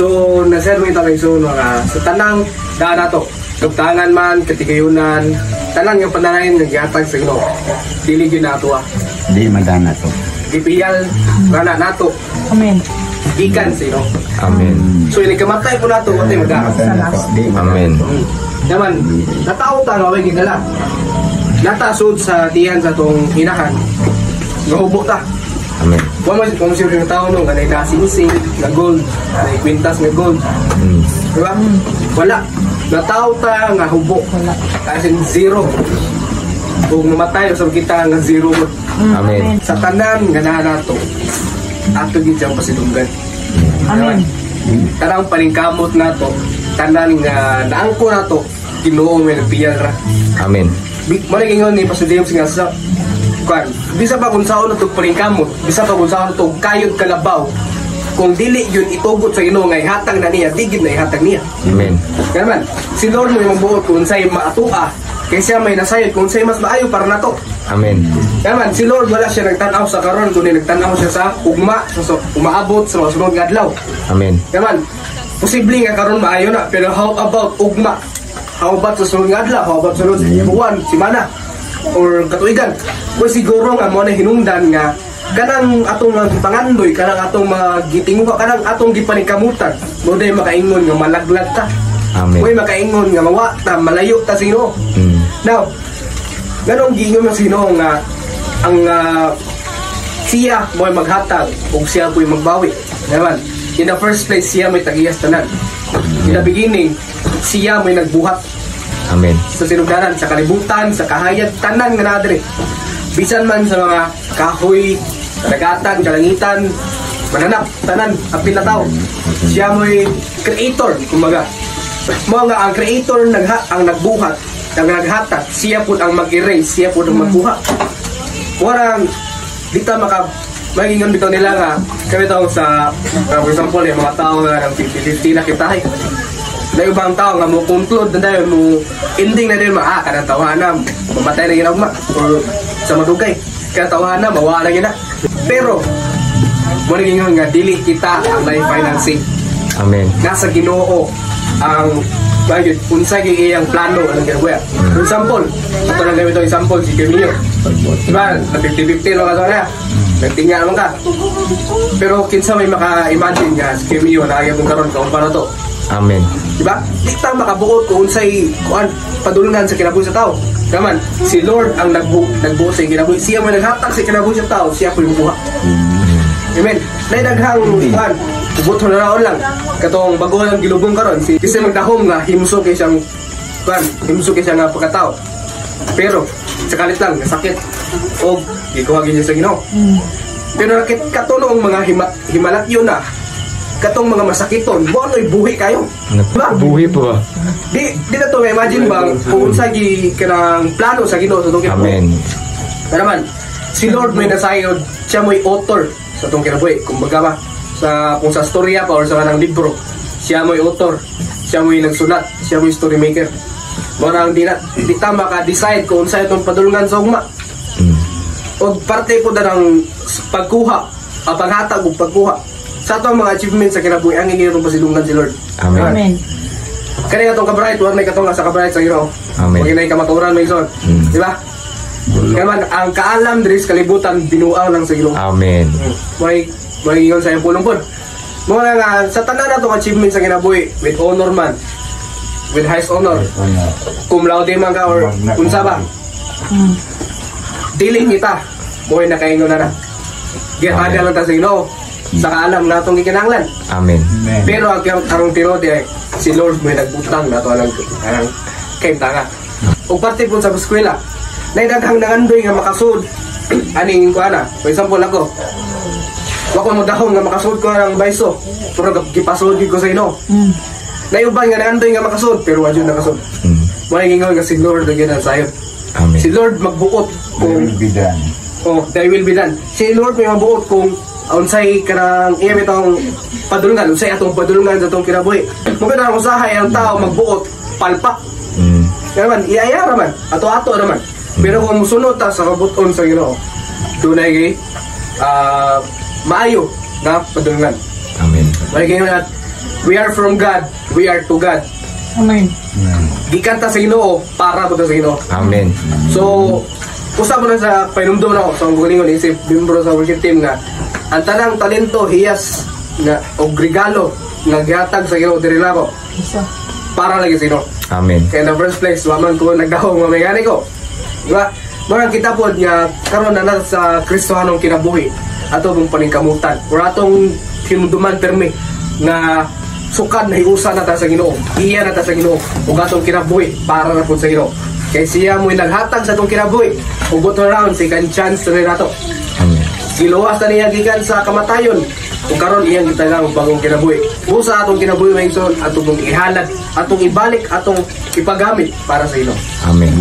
So nasermi ta kay so mga sa tanang daan nato. Tugtangan man, katigayunan, tanang yung pananayin ng gihatag sa Ginoo. Dili gyud nato Di madana to. Gipiyal ngana nato. Amen. Ikan sa Ginoo. Amen. So ini kamatay po nato mo tay maga. Amen. Naman nataw ta nga way gigala. Natasod sa tiyan sa tong hinahan. Gahubo ta. Amen. Wa man kung sino yung tao nung kanay nasingsing na gold, kanay kwintas nga gold. Diba? Wala. Nataw ta nga hubo. Wala. Kasi zero. Kung mamatay sa kita nga zero. Amen. Sa tanan nga nato ato gid siyang pasidunggan. Amen. Tarang paningkamot nato, tanan nga naangko nato Ginoo may nagpiyal ra. Amen. Mali ingon ni Pastor James nga sa kan bisa pa kung saan natog paningkamot, bisa pa kung saan natog kayod kalabaw. Kung dili yun itugot sa Ginoo nga ihatag na niya, digid na ihatag niya. Amen. Kaya man, si Lord mo yung buot kung sa'yo maatua, kaya siya may nasayod kung sa'yo mas maayo para nato. Amen. Kaya man, si Lord wala siya nagtanaw sa karon, kundi nagtanaw siya sa ugma, sa umaabot sa mga sunod nga adlaw. Amen. Kaya man, posible nga karon maayo na, pero how about ugma? How about sa sunod nga adlaw? How about sunod buwan, simana, or katuigan? Kung siguro nga mo na hinungdan nga kanang atong pangandoy, kanang atong magitinguha, kanang atong gipaningkamutan, mo day makaingon nga malaglag ta. Amen. Mo'y makaingon nga mawa ta, malayo ta sa Ginoo. Now, ganong giingon ng Ginoo nga ang siya mo'y maghatag ug siya po'y magbawi. Naman, in the first place siya may tagiyas tanan. In the beginning, siya may nagbuhat. Amen. Sa sinugdanan, sa kalibutan, sa kahayag, tanan nga nadre. Bisan man sa mga kahoy, karagatan, kalangitan, mananap, tanan, apil na tao. Siya mo'y creator, kumbaga. Mga nga ang creator ang nagbuhat, ang naghatag, siya po ang mag-erase, siya po ang magbuhat. Warang, dito magingon bitaw nila nga, kami tao sa, for example, yung mga tao nga ng 50-50 na kita na ibang tao nga mo conclude na dahil mo ending na din kanang tawanan mamatay na ginagma or sa madugay kaya tawanan mawala na pero mo naging nga dili kita ang life financing. Amen. Nasa Ginoo ang bagay unsa gyud iyang plano anong ginagawa. For example, ito lang gamit ang example si Camilo, diba na 50-50 lang ato na nagtingala naman ka pero kinsa may maka-imagine nga si Camilo na ayaw kong karon kaon para to. Amen. Diba? Di ta makabuot kung unsay kuan padulungan sa kinabuhi sa tao. Naman, si Lord ang nagbuo sa kinabuhi. Siya may naghatag sa kinabuhi sa tao, siya po yung buha. Amen. Naidaghang kuan, buto na raon lang. Katong bago lang gilubong karon si kasi magdahom nga himso kay siyang kuan, himso kay siyang pagkatao. Pero sa kalit lang sakit og gikuha niya sa Ginoo. Pero nakit katulong mga himalatyo na katong mga masakiton, buoy buhi kayo. Buhi po. Di na to imagine bang kung unsa gi kanang plano sa Ginoo sa tong kinabuhi. Amen. Pero man, si Lord may nasayod, siya may author sa tong kinabuhi. Kumbaga ba kung sa storya pa or sa kanang libro, siya may author, siya may nagsulat, siya may story maker. Morang di ta maka-decide kung unsa itong padulungan sa ugma. O parte po na ng pagkuha, paghatag ug pagkuha sa itong mga achievements sa kinabuhi, ang iniirong pasilungan si Lord. Amen. Amen. Kaya katong kabright, huwag may katong sa kabright sa Ginoo. Amen. Huwag na kamaturan may son. Di ba? Kaya man, ang kaalam diri sa kalibutan, binuang lang sa Ginoo. Amen. May ingon sa iyong pulong po. Mga nga, sa tanan na itong achievements sa kinabuhi, with honor man, with highest honor, cum laude man ka, or unsa ba? Diling kita, buhay na kaingon na na. Gihada lang ta sa Ginoo. Sa kaalam na itong gikinanglan. Amen. Pero ang tinodi ay si Lord may nagbutang na ito ang kain tanga. O parte po sa eskwela, naidaghang nangandoy nga makasud aning ko ana. For example ako, wako mo dahong nga makasud ko ang baiso, pero gipasud ko sa ino. Naiuban nga nangandoy nga makasud, pero wala yun nakasud. May gingon nga si Lord na gina sayot. Amen. Si Lord magbuot kung thy will be done. Si Lord may magbuot kung unsay kanang iya bitong padulungan, unsay atong padulungan sa atong kinabuhi. Muna na usahay ang tao magbuot palpa. Kaya man iaya raman, ato-ato naman. Pero kung musunod ta sa kabuton sa Ginoo, dunay maayo na padulungan. Amen. Malagay na We are from God, we are to God. Amen. Gikan ta sa Ginoo para po ta sa Ginoo. Amen. So, usa mo na sa painumdum na ako sa gulingon isip membro sa worship team nga ang tanang talento hiyas nga og regalo nga gihatag sa Ginoo diri nako Isa. para lagi sa Ginoo. Amen. Kaya in the first place, waman ko nagdahong mga mekaniko. Diba? Marang kita po nga karon na sa Kristohanong kinabuhi ato mong paningkamutan or atong hinumduman permi nga sukad na hiusa na ta sa Ginoo, iya na ta sa Ginoo ug atong kinabuhi para na po sa Ginoo. Kay siya mo'y naghatag sa atong kinabuhi ug turn around second chance na nato. Amen. Giluwas na niya gikan sa kamatayon ug karon iyang gitagang bagong kinabuhi. Busa atong kinabuhi maigsoon atong ihalad, atong ibalik, atong ipagamit para sa Ginoo. Amen.